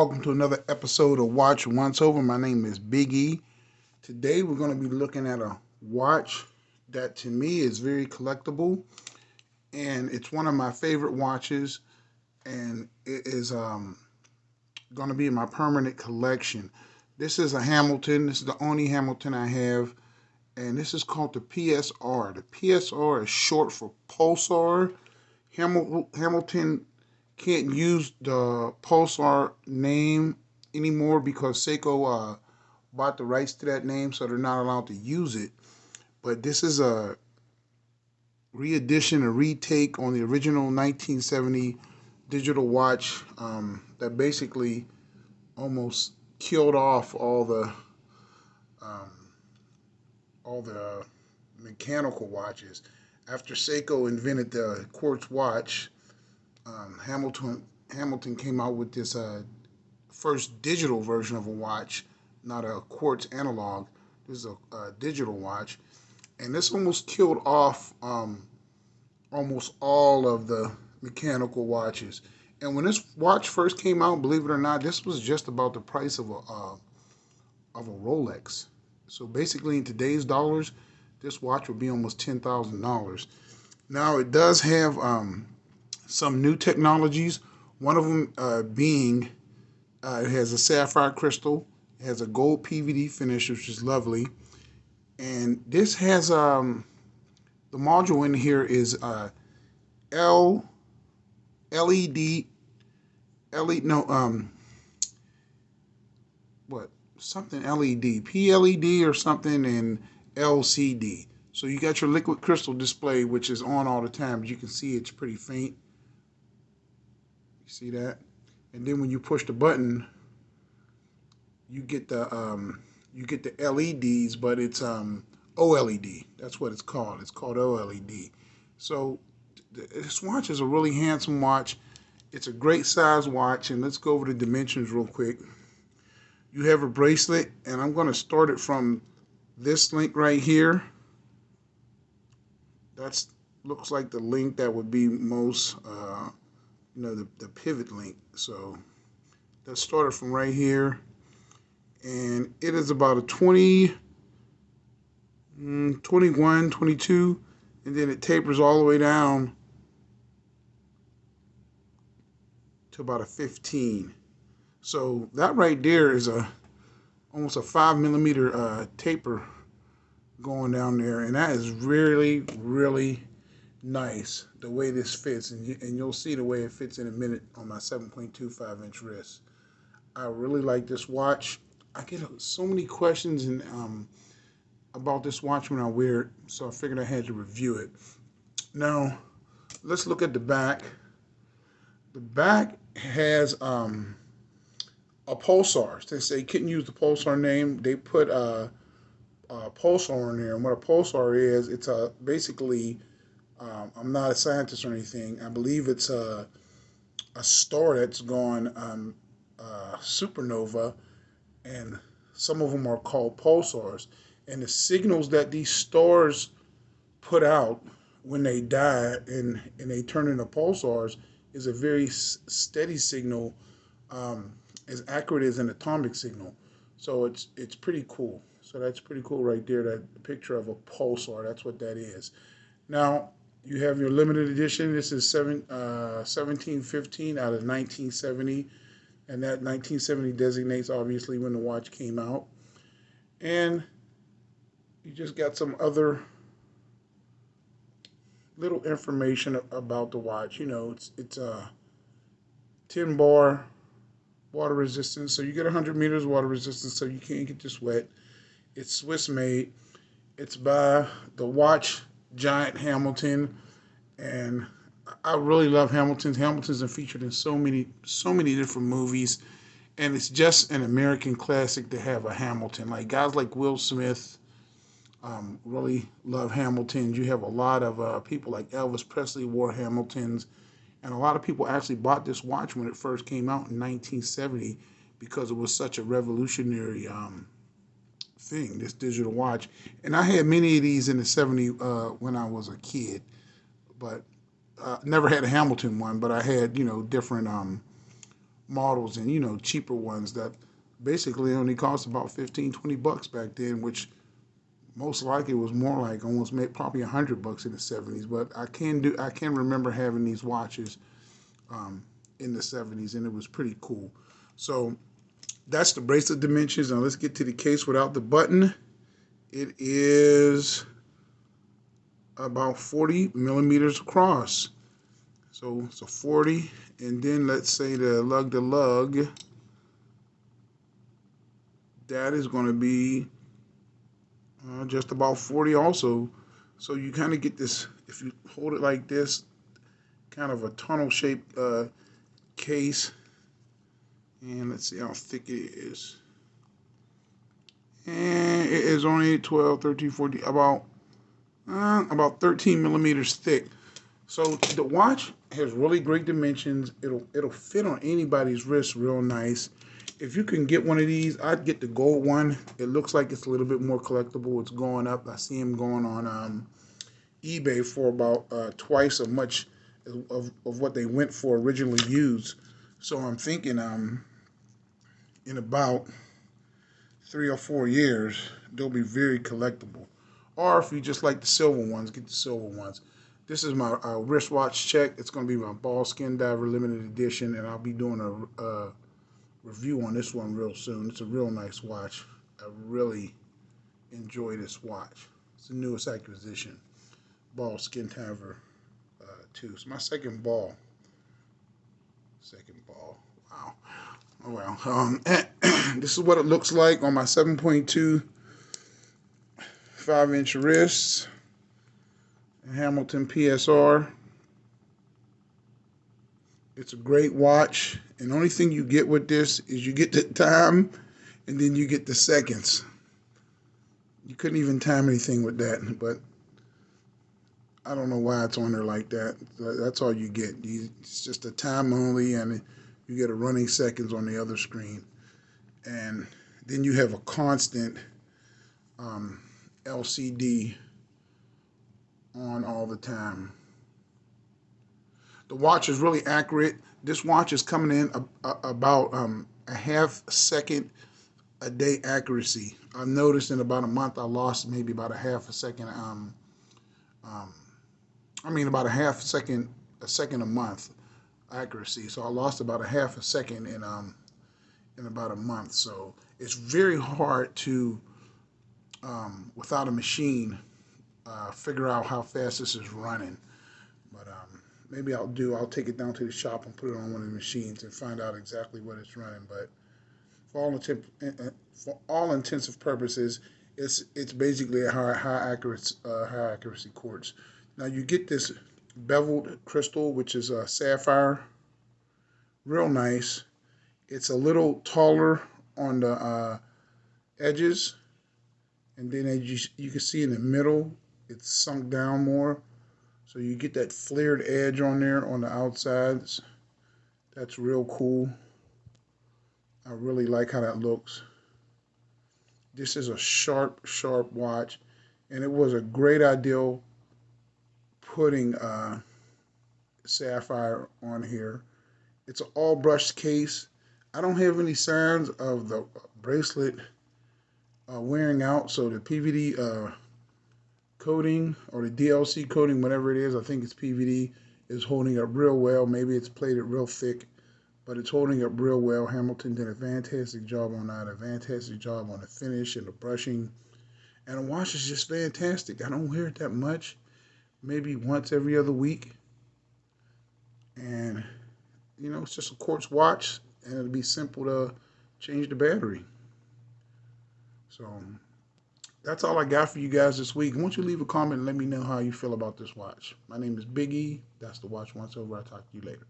welcome to another episode of Watch Once Over. My name is Big E. Today we're going to be looking at a watch that to me is very collectible, and it's one of my favorite watches, and it is going to be in my permanent collection. This is a Hamilton. This is the only Hamilton I have, and this is called the PSR. The PSR is short for Pulsar. Hamilton can't use the Pulsar name anymore because Seiko bought the rights to that name, so they're not allowed to use it. But this is a re-edition, a retake on the original 1970 digital watch that basically almost killed off um, all the mechanical watches. After Seiko invented the quartz watch, Hamilton came out with this first digital version of a watch, not a quartz analog. This is a digital watch, and this almost killed off almost all of the mechanical watches. And when this watch first came out, believe it or not, this was just about the price of a Rolex. So basically, in today's dollars, this watch would be almost $10,000. Now it does have some new technologies. One of them being it has a sapphire crystal, it has a gold PVD finish, which is lovely, and this has the module in here is L LED LED no what something LED PLED or something and LCD. So you got your liquid crystal display, which is on all the time. As you can see, it's pretty faint. You see that? And then when you push the button, you get the LEDs, but it's OLED. That's what it's called. It's called OLED. So this watch is a really handsome watch. It's a great size watch, and let's go over the dimensions real quick. You have a bracelet, and I'm going to start it from this link right here. That's looks like the link that would be most the pivot link. So let's start it from right here, and it is about a 20, 21, 22, and then it tapers all the way down to about a 15. So that right there is almost a 5 millimeter taper going down there, and that is really nice the way this fits, and you'll see the way it fits in a minute on my 7.25-inch wrist. I really like this watch. I get so many questions about this watch when I wear it, so I figured I had to review it. Now let's look at the back. The back has a Pulsar. Since they couldn't use the Pulsar name, they put Pulsar in there. And what a Pulsar is, it's basically, I'm not a scientist or anything. I believe it's a star that's gone supernova, and some of them are called pulsars. And the signals that these stars put out when they die and they turn into pulsars is a very steady signal, as accurate as an atomic signal. So it's pretty cool. So that's pretty cool right there, that picture of a pulsar. That's what that is. Now, you have your limited edition. This is 1715 out of 1970. And that 1970 designates, obviously, when the watch came out. And you just got some other little information about the watch. You know, it's a 10 bar water resistance. So you get 100 meters water resistance, so you can't get this wet. It's Swiss made. It's by the watch giant Hamilton, and I really love Hamiltons. Hamiltons are featured in so many different movies, and it's just an American classic to have a Hamilton. Like guys like Will Smith really love Hamiltons. You have a lot of people like Elvis Presley wore Hamiltons, and a lot of people actually bought this watch when it first came out in 1970 because it was such a revolutionary thing, this digital watch. And I had many of these in the 70s when I was a kid, but never had a Hamilton one, but I had, different models and, cheaper ones that basically only cost about 15, 20 bucks back then, which most likely was more like almost probably $100 in the 70s. But I can remember having these watches in the 70s, and it was pretty cool. So that's the bracelet dimensions. Now let's get to the case without the button. It is about 40 millimeters across. So it's a 40, and then let's say the lug to lug, that is going to be just about 40 also. So you kind of get this, if you hold it like this, kind of a tunnel shaped case. And let's see how thick it is. And it is only 12, 13, 14, about 13 millimeters thick. So the watch has really great dimensions. It'll fit on anybody's wrist real nice. If you can get one of these, I'd get the gold one. It looks like it's a little bit more collectible. It's going up. I see them going on eBay for about twice as much of what they went for originally used. So I'm thinking in about 3 or 4 years, they'll be very collectible. Or if you just like the silver ones, get the silver ones. This is my wristwatch check. It's going to be my Ball Skin Diver limited edition, and I'll be doing a review on this one real soon. It's a real nice watch. I really enjoy this watch. It's the newest acquisition. Ball Skin Diver 2. It's my second ball. Wow. Oh well. This is what it looks like on my 7.2 5-inch wrists. Hamilton PSR. It's a great watch, and the only thing you get with this is you get the time, and then you get the seconds. You couldn't even time anything with that, but I don't know why it's on there like that. That's all you get. It's just a time only, and you get a running seconds on the other screen. And then you have a constant LCD on all the time. The watch is really accurate. This watch is coming in about a half second a day accuracy. I've noticed in about a month I lost maybe about a half a second. About a second a month accuracy. So I lost about a half a second in about a month. So it's very hard to without a machine figure out how fast this is running. But maybe I'll take it down to the shop and put it on one of the machines and find out exactly what it's running. But for all intensive purposes, it's basically a high accuracy quartz. Now you get this beveled crystal, which is a sapphire, real nice. It's a little taller on the edges, and then as you can see in the middle, it's sunk down more. So you get that flared edge on there on the outsides. That's real cool. I really like how that looks. This is a sharp watch, and it was a great idea putting sapphire on here. It's an all brushed case. I don't have any signs of the bracelet wearing out, so the PVD coating or the DLC coating, whatever it is, I think it's PVD, is holding up real well. Maybe it's plated real thick, but it's holding up real well. Hamilton did a fantastic job on that, a fantastic job on the finish and the brushing. And the watch is just fantastic. I don't wear it that much, maybe once every other week. And, it's just a quartz watch, and it'll be simple to change the battery. So that's all I got for you guys this week. Why don't you leave a comment and let me know how you feel about this watch. My name is Big E. That's the Watch Once Over. I'll talk to you later.